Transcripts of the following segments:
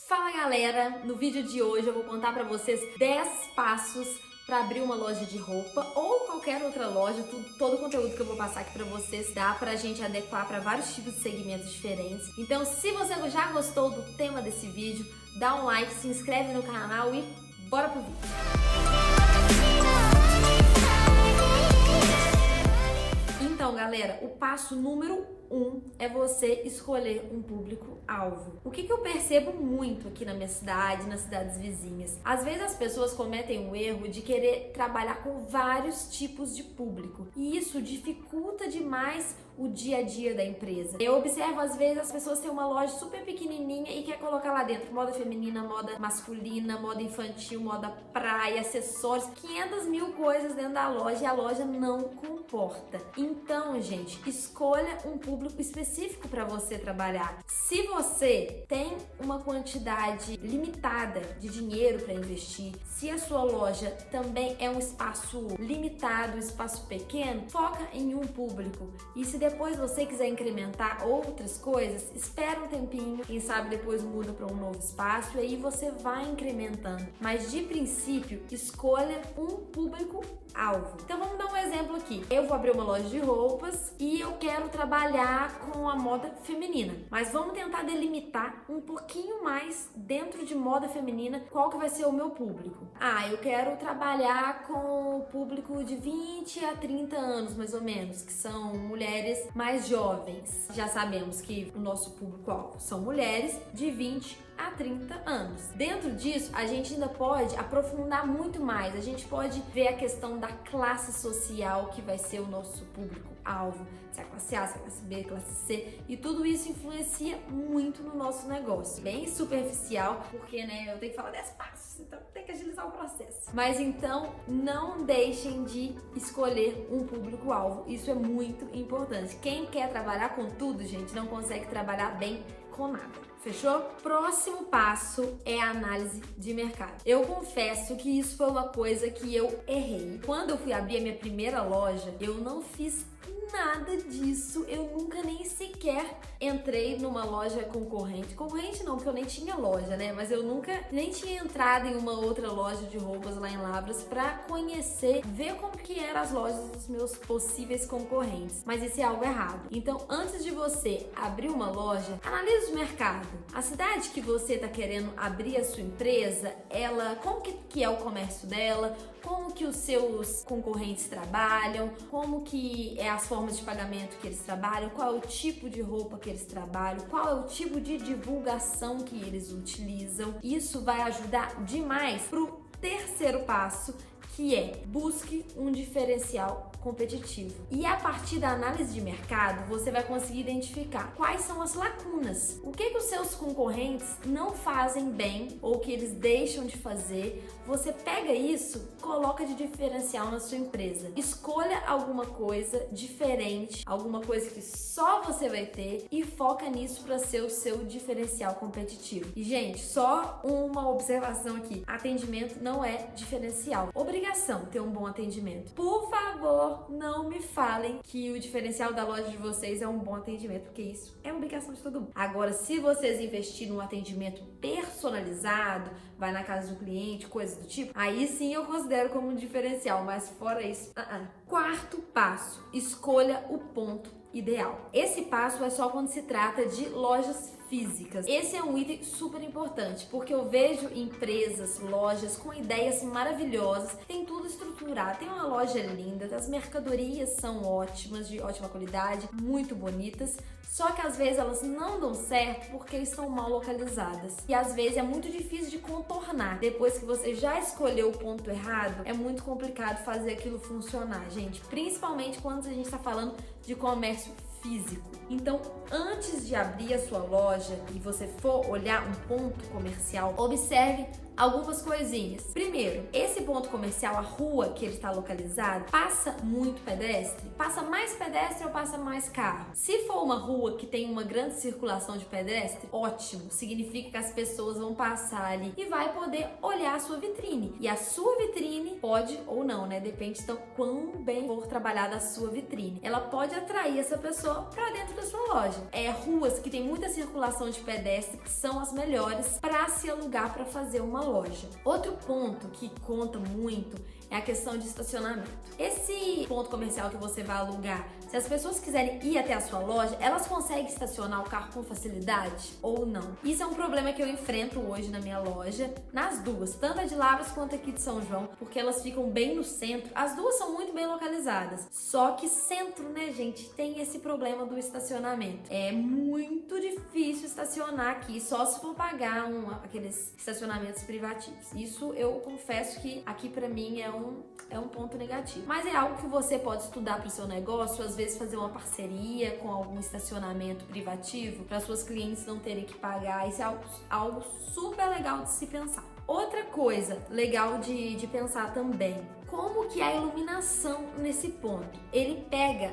Fala galera, no vídeo de hoje eu vou contar pra vocês 10 passos para abrir uma loja de roupa ou qualquer outra loja. Todo o conteúdo que eu vou passar aqui pra vocês dá pra gente adequar para vários tipos de segmentos diferentes. Então se você já gostou do tema desse vídeo, dá um like, se inscreve no canal e bora pro vídeo! Então galera, o passo número 1 é você escolher um público-alvo. O que eu percebo muito aqui na minha cidade, nas cidades vizinhas? Às vezes as pessoas cometem o erro de querer trabalhar com vários tipos de público e isso dificulta demais o dia a dia da empresa. Eu observo às vezes as pessoas têm uma loja super pequenininha e quer colocar lá dentro moda feminina, moda masculina, moda infantil, moda praia, acessórios, 500 mil coisas dentro da loja e a loja não comporta. Então, gente, escolha um público específico para você trabalhar. Se você tem uma quantidade limitada de dinheiro para investir, se a sua loja também é um espaço limitado, um espaço pequeno, foca em um público. E se depois você quiser incrementar outras coisas, espera um tempinho, quem sabe depois muda para um novo espaço e aí você vai incrementando. Mas de princípio, escolha um público-alvo. Então vamos dar um exemplo aqui. Eu vou abrir uma loja de roupas e eu quero trabalhar com a moda feminina. Mas vamos tentar delimitar um pouquinho mais dentro de moda feminina qual que vai ser o meu público. Eu quero trabalhar com o público de 20 a 30 anos, mais ou menos, que são mulheres mais jovens. Já sabemos que o nosso público-alvo são mulheres de 20 a 30 anos. Dentro disso, a gente ainda pode aprofundar muito mais. A gente pode ver a questão da classe social que vai ser o nosso público-alvo. Se é a classe A, se é a classe B, classe C. E tudo isso influencia muito no nosso negócio. Bem superficial, porque eu tenho que falar 10 passos, então tem que agilizar o processo. Mas então, não deixem de escolher um público-alvo. Isso é muito importante. Quem quer trabalhar com tudo, gente, não consegue trabalhar bem com nada. Fechou? Próximo passo é a análise de mercado. Eu confesso que isso foi uma coisa que eu errei. Quando eu fui abrir a minha primeira loja, eu não fiz nada disso, eu nunca nem sequer entrei numa loja concorrente. Concorrente não, porque eu nem tinha loja, Mas eu nunca nem tinha entrado em uma outra loja de roupas lá em Lavras pra conhecer, ver como que eram as lojas dos meus possíveis concorrentes. Mas isso é algo errado. Então, antes de você abrir uma loja, analise o mercado. A cidade que você tá querendo abrir a sua empresa, como que é o comércio dela, como que os seus concorrentes trabalham, como que é as formas de pagamento que eles trabalham, qual é o tipo de roupa que eles trabalham, qual é o tipo de divulgação que eles utilizam. Isso vai ajudar demais pro terceiro passo, que é busque um diferencial competitivo. E a partir da análise de mercado, você vai conseguir identificar quais são as lacunas. O que os seus concorrentes não fazem bem ou que eles deixam de fazer. Você pega isso, coloca de diferencial na sua empresa. Escolha alguma coisa diferente, alguma coisa que só você vai ter e foca nisso para ser o seu diferencial competitivo. E, gente, só uma observação aqui. Atendimento não é diferencial. Obrigação ter um bom atendimento. Por favor, não me falem que o diferencial da loja de vocês é um bom atendimento, porque isso é obrigação de todo mundo. Agora, se vocês investirem num atendimento personalizado, vai na casa do cliente, coisas do tipo, aí sim eu considero como um diferencial, mas fora isso, Quarto passo, escolha o ponto ideal. Esse passo é só quando se trata de lojas físicas. Esse é um item super importante, porque eu vejo empresas, lojas com ideias maravilhosas, tem tudo estruturado, tem uma loja linda, as mercadorias são ótimas, de ótima qualidade, muito bonitas, só que às vezes elas não dão certo porque estão mal localizadas. E às vezes é muito difícil de contornar. Depois que você já escolheu o ponto errado, é muito complicado fazer aquilo funcionar, gente. Principalmente quando a gente está falando de comércio físico. Então, antes de abrir a sua loja e você for olhar um ponto comercial, observe algumas coisinhas. Primeiro, esse ponto comercial, a rua que ele está localizado, passa muito pedestre? Passa mais pedestre ou passa mais carro? Se for uma rua que tem uma grande circulação de pedestre, ótimo, significa que as pessoas vão passar ali e vai poder olhar a sua vitrine. E a sua vitrine pode ou não, né? Depende então quão bem for trabalhada a sua vitrine. Ela pode atrair essa pessoa para dentro da sua loja. Ruas que tem muita circulação de pedestre são as melhores para se alugar para fazer uma loja. Outro ponto que conta muito é a questão de estacionamento. Esse ponto comercial que você vai alugar, se as pessoas quiserem ir até a sua loja, elas conseguem estacionar o carro com facilidade ou não? Isso é um problema que eu enfrento hoje na minha loja, nas duas, tanto a de Lavras quanto aqui de São João, porque elas ficam bem no centro. As duas são muito bem localizadas, só que centro, né, gente, tem esse problema do estacionamento. É muito difícil estacionar aqui, só se for pagar aqueles estacionamentos privativos. Isso eu confesso que aqui pra mim é um ponto negativo. Mas é algo que você pode estudar para o seu negócio, às vezes fazer uma parceria com algum estacionamento privativo para suas clientes não terem que pagar. Isso é algo super legal de se pensar. Outra coisa legal de pensar também, como que é a iluminação nesse ponto? Ele pega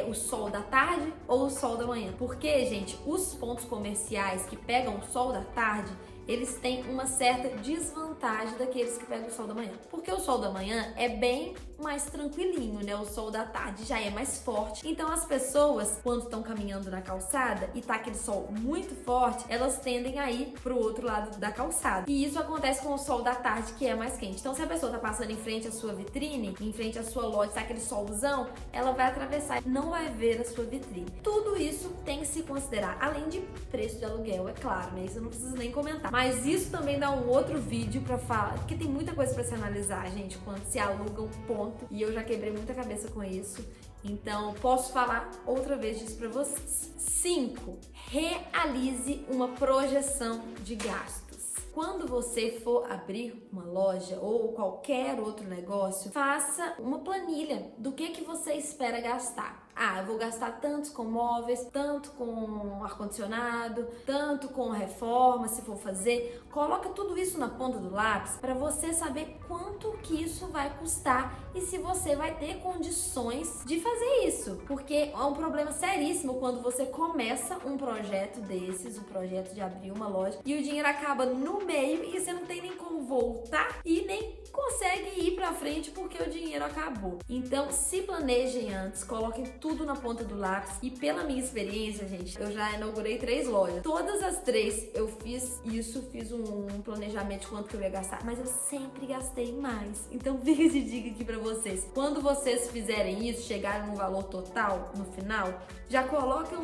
o sol da tarde ou o sol da manhã? Porque, gente, os pontos comerciais que pegam o sol da tarde, eles têm uma certa desvantagem daqueles que pegam o sol da manhã. Porque o sol da manhã é bem mais tranquilinho, né? O sol da tarde já é mais forte. Então as pessoas, quando estão caminhando na calçada e tá aquele sol muito forte, elas tendem a ir pro outro lado da calçada. E isso acontece com o sol da tarde, que é mais quente. Então se a pessoa tá passando em frente à sua vitrine, em frente à sua loja, tá aquele solzão, ela vai atravessar e não vai ver a sua vitrine. Tudo isso tem que se considerar, além de preço de aluguel, é claro, né? Isso eu não preciso nem comentar. Mas isso também dá um outro vídeo pra falar, porque tem muita coisa pra se analisar, gente, quando se aluga um ponto, e eu já quebrei muita cabeça com isso. Então, posso falar outra vez disso pra vocês. 5. Realize uma projeção de gastos. Quando você for abrir uma loja ou qualquer outro negócio, faça uma planilha do que você espera gastar. Eu vou gastar tanto com móveis, tanto com ar-condicionado, tanto com reforma, se for fazer. Coloca tudo isso na ponta do lápis para você saber quanto que isso vai custar e se você vai ter condições de fazer isso. Porque é um problema seríssimo quando você começa um projeto desses, um projeto de abrir uma loja, e o dinheiro acaba no meio e você não tem nem como voltar e nem consegue ir pra frente porque o dinheiro acabou. Então, se planejem antes, coloquem tudo na ponta do lápis. E pela minha experiência, gente, eu já inaugurei 3 lojas. Todas as 3 eu fiz isso, fiz um planejamento de quanto que eu ia gastar, mas eu sempre gastei mais. Então, fica de dica aqui pra vocês. Quando vocês fizerem isso, chegarem no valor total no final, já coloquem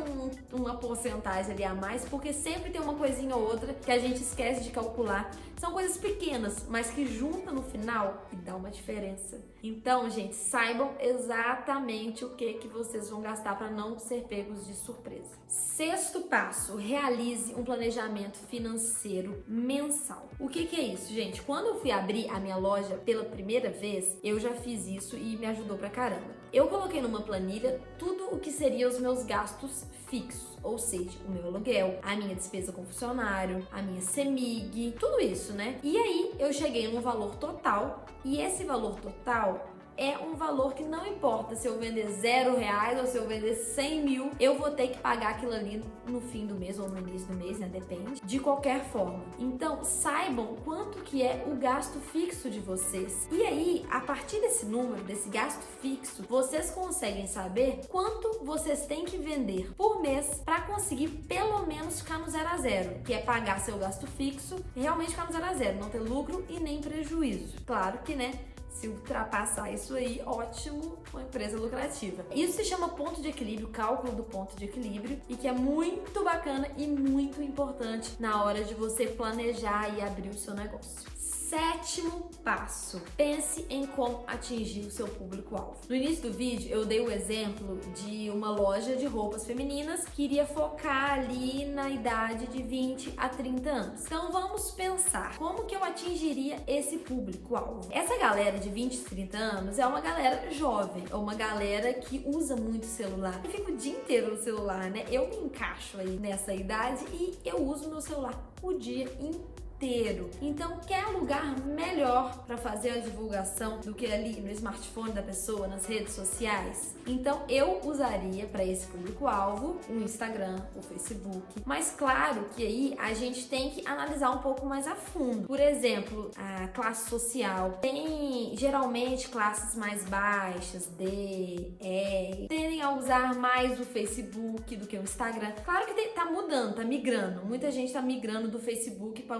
uma porcentagem ali a mais, porque sempre tem uma coisinha ou outra que a gente esquece de calcular. São coisas pequenas, mas que juntam no final e dá uma diferença. Então, gente, saibam exatamente o que vocês vão gastar para não ser pegos de surpresa. 6º passo, realize um planejamento financeiro mensal. O que é isso, gente? Quando eu fui abrir a minha loja pela primeira vez, eu já fiz isso e me ajudou pra caramba. Eu coloquei numa planilha tudo o que seriam os meus gastos fixos, ou seja, o meu aluguel, a minha despesa com funcionário, a minha CEMIG, tudo isso, né? E aí eu cheguei num valor total, e esse valor total é um valor que não importa se eu vender R$0 ou se eu vender 100 mil, eu vou ter que pagar aquilo ali no fim do mês ou no início do mês, né? Depende. De qualquer forma. Então, saibam quanto que é o gasto fixo de vocês. E aí, a partir desse número, desse gasto fixo, vocês conseguem saber quanto vocês têm que vender por mês para conseguir pelo menos ficar no 0 a 0, que é pagar seu gasto fixo e realmente ficar no 0 a 0, não ter lucro e nem prejuízo. Claro que, né? Se ultrapassar isso aí, ótimo, uma empresa lucrativa. Isso se chama ponto de equilíbrio, cálculo do ponto de equilíbrio, e que é muito bacana e muito importante na hora de você planejar e abrir o seu negócio. 7º passo, pense em como atingir o seu público-alvo. No início do vídeo, eu dei o exemplo de uma loja de roupas femininas que iria focar ali na idade de 20 a 30 anos. Então vamos pensar, como que eu atingiria esse público-alvo? Essa galera de 20 a 30 anos é uma galera jovem, é uma galera que usa muito celular. Eu fico o dia inteiro no celular, né? Eu me encaixo aí nessa idade e eu uso meu celular o dia inteiro. inteiro. Então, quer lugar melhor para fazer a divulgação do que ali no smartphone da pessoa, nas redes sociais? Então, eu usaria para esse público-alvo o Instagram, o Facebook. Mas claro que aí a gente tem que analisar um pouco mais a fundo. Por exemplo, a classe social tem geralmente classes mais baixas, D, E, tendem a usar mais o Facebook do que o Instagram. Claro que tá mudando, tá migrando. Muita gente tá migrando do Facebook para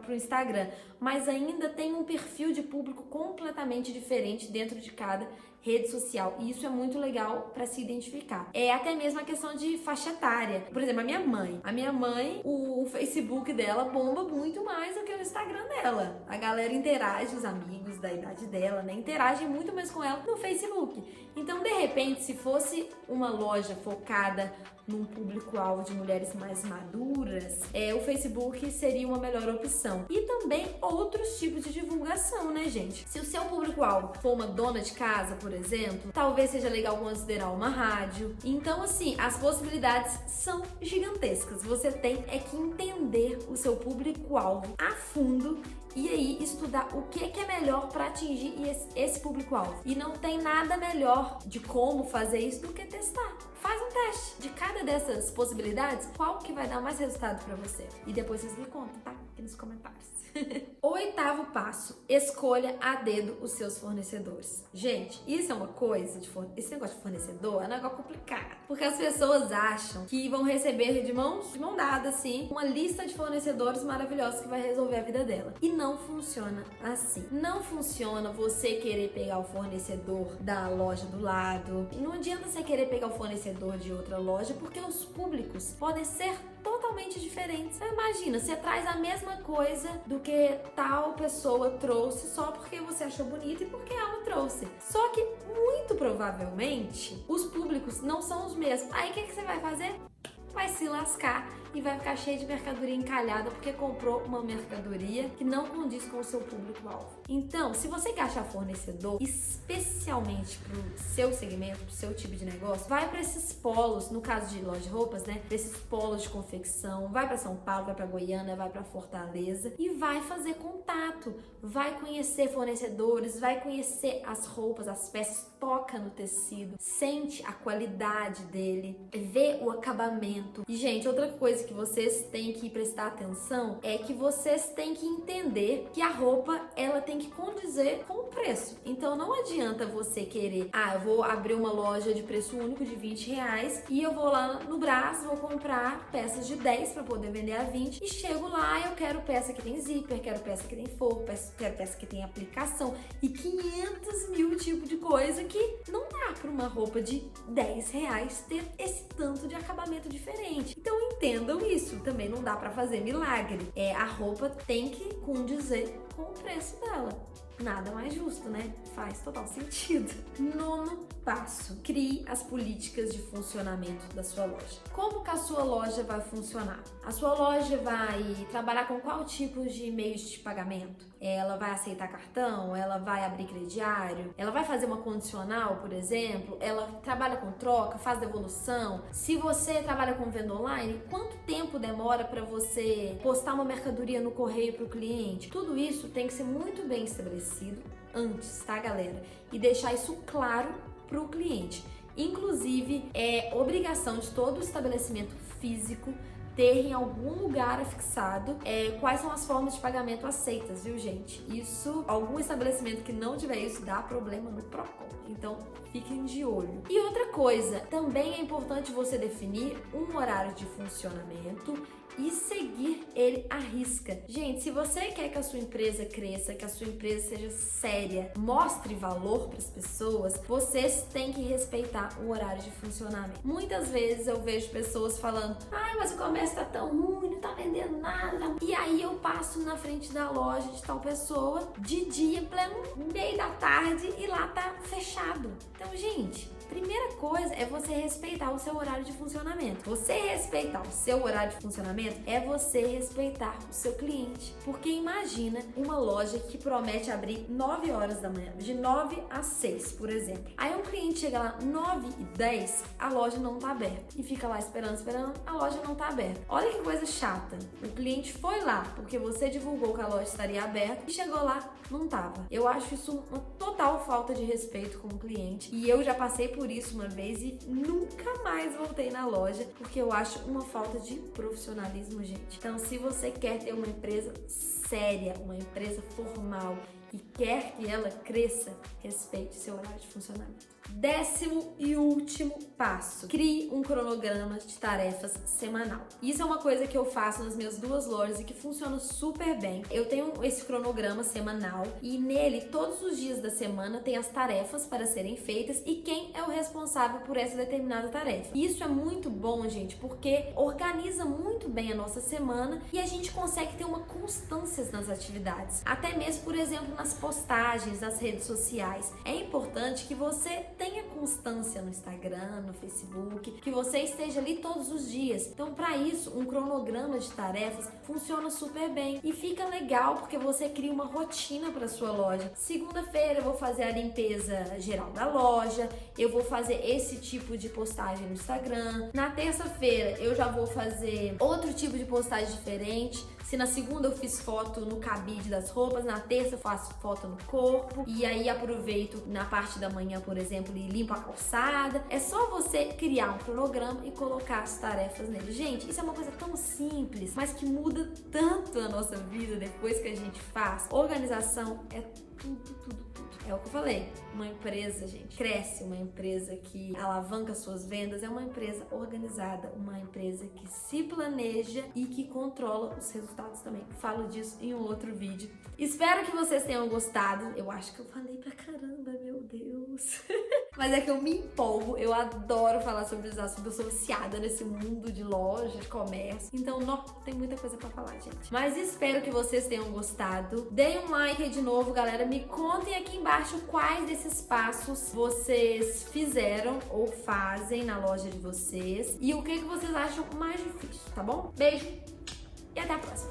o Instagram, mas ainda tem um perfil de público completamente diferente dentro de cada rede social, e isso é muito legal para se identificar. É até mesmo a questão de faixa etária. Por exemplo, a minha mãe, o Facebook dela bomba muito mais do que o Instagram dela. A galera interage, os amigos da idade dela, né, interagem muito mais com ela no Facebook. Então, de repente, se fosse uma loja focada num público-alvo de mulheres mais maduras, o Facebook seria uma melhor opção. E também outros tipos de divulgação, né, gente? Se o seu público-alvo for uma dona de casa, por exemplo, talvez seja legal considerar uma rádio. Então, assim, as possibilidades são gigantescas. Você tem que entender o seu público-alvo a fundo e aí estudar o que é melhor para atingir esse público-alvo. E não tem nada melhor de como fazer isso do que testar. Faz um teste de cada dessas possibilidades, qual que vai dar mais resultado para você. E depois vocês me contam, tá? Aqui nos comentários. O 8º passo, escolha a dedo os seus fornecedores. Gente, isso é uma coisa, esse negócio de fornecedor é um negócio complicado, porque as pessoas acham que vão receber de mão dada, assim, uma lista de fornecedores maravilhosos que vai resolver a vida dela. E não funciona assim. Não funciona você querer pegar o fornecedor da loja do lado. Não adianta você querer pegar o fornecedor de outra loja, porque os públicos podem ser totalmente diferentes. Então, imagina, você traz a mesma coisa do que tal pessoa trouxe só porque você achou bonito e porque ela trouxe. Só que, muito provavelmente, os públicos não são os mesmos. Aí, o que você vai fazer? Vai se lascar e vai ficar cheio de mercadoria encalhada porque comprou uma mercadoria que não condiz com o seu público-alvo. Então, se você quer achar fornecedor, especialmente para o seu segmento, para o seu tipo de negócio, vai para esses polos, no caso de loja de roupas, né? Esses polos de confecção, vai para São Paulo, vai para Goiânia, vai para Fortaleza e vai fazer contato, vai conhecer fornecedores, vai conhecer as roupas, as peças, toca no tecido, sente a qualidade dele, vê o acabamento. E, gente, outra coisa que vocês têm que prestar atenção é que vocês têm que entender que a roupa, ela tem que condizer com o preço. Então, não adianta você querer, eu vou abrir uma loja de preço único de R$20 e eu vou lá no Brás, vou comprar peças de 10 para poder vender a 20 e chego lá, eu quero peça que tem zíper, quero peça que tem forro, quero peça que tem aplicação e 500 mil tipos de coisa que não dá para uma roupa de R$10 ter esse tanto de acabamento diferente. Então, entendam isso, também não dá para fazer milagre. A roupa tem que condizer com o preço dela. Nada mais justo, né? Faz total sentido. 9º passo, crie as políticas de funcionamento da sua loja. Como que a sua loja vai funcionar? A sua loja vai trabalhar com qual tipo de meios de pagamento? Ela vai aceitar cartão? Ela vai abrir crediário? Ela vai fazer uma condicional, por exemplo? Ela trabalha com troca? Faz devolução? Se você trabalha com venda online, quanto tempo demora para você postar uma mercadoria no correio para o cliente? Tudo isso tem que ser muito bem estabelecido antes, tá, galera? E deixar isso claro para o cliente. Inclusive, é obrigação de todo estabelecimento físico ter em algum lugar afixado quais são as formas de pagamento aceitas, viu, gente? Isso, algum estabelecimento que não tiver isso, dá problema no Procon. Então, fiquem de olho. E outra coisa, também é importante você definir um horário de funcionamento e seguir ele à risca. Gente, se você quer que a sua empresa cresça, que a sua empresa seja séria, mostre valor para as pessoas, vocês têm que respeitar o horário de funcionamento. Muitas vezes eu vejo pessoas falando: mas o comércio tá tão ruim, não tá vendendo nada. E aí eu passo na frente da loja de tal pessoa de dia, pleno meio da tarde, e lá tá fechado. Então, gente, primeira coisa é você respeitar o seu horário de funcionamento. Você respeitar o seu horário de funcionamento, posicionamento é você respeitar o seu cliente. Porque imagina uma loja que promete abrir 9 horas da manhã, de 9 às 6, por exemplo. Aí um cliente chega lá 9h10, a loja não tá aberta. E fica lá esperando, a loja não tá aberta. Olha que coisa chata. O cliente foi lá porque você divulgou que a loja estaria aberta e chegou lá, não tava. Eu acho isso uma total falta de respeito com o cliente. E eu já passei por isso uma vez e nunca mais voltei na loja, porque eu acho uma falta de profissionalismo, gente. Então, se você quer ter uma empresa séria, uma empresa formal e quer que ela cresça, respeite seu horário de funcionamento. 10º e último passo: crie um cronograma de tarefas semanal. Isso é uma coisa que eu faço nas minhas 2 lojas e que funciona super bem. Eu tenho esse cronograma semanal e nele, todos os dias da semana, tem as tarefas para serem feitas e quem é o responsável por essa determinada tarefa. Isso é muito bom, gente, porque organiza muito bem a nossa semana e a gente consegue ter uma constância nas atividades. Até mesmo, por exemplo, nas postagens, nas redes sociais. É importante que você tenha constância no Instagram, no Facebook, que você esteja ali todos os dias. Então, para isso, um cronograma de tarefas funciona super bem e fica legal porque você cria uma rotina para sua loja. Segunda-feira eu vou fazer a limpeza geral da loja, eu vou fazer esse tipo de postagem no Instagram. Na terça-feira eu já vou fazer outro tipo de postagem diferente. Se na segunda eu fiz foto no cabide das roupas, na terça eu faço foto no corpo e aí aproveito na parte da manhã, por exemplo, e limpo a calçada. É só você criar um cronograma e colocar as tarefas nele. Gente, isso é uma coisa tão simples, mas que muda tanto a nossa vida depois que a gente faz. Organização é tudo. É o que eu falei, uma empresa, gente, cresce, uma empresa que alavanca suas vendas, é uma empresa organizada, uma empresa que se planeja e que controla os resultados também. Falo disso em um outro vídeo. Espero que vocês tenham gostado. Eu acho que eu falei pra caramba, meu Deus. Mas é que eu me empolgo, eu adoro falar sobre os assuntos, eu sou viciada nesse mundo de loja, de comércio. Então, tem muita coisa pra falar, gente. Mas espero que vocês tenham gostado. Deem um like aí de novo, galera. Me contem aqui embaixo quais desses passos vocês fizeram ou fazem na loja de vocês e o que vocês acham mais difícil, tá bom? Beijo e até a próxima!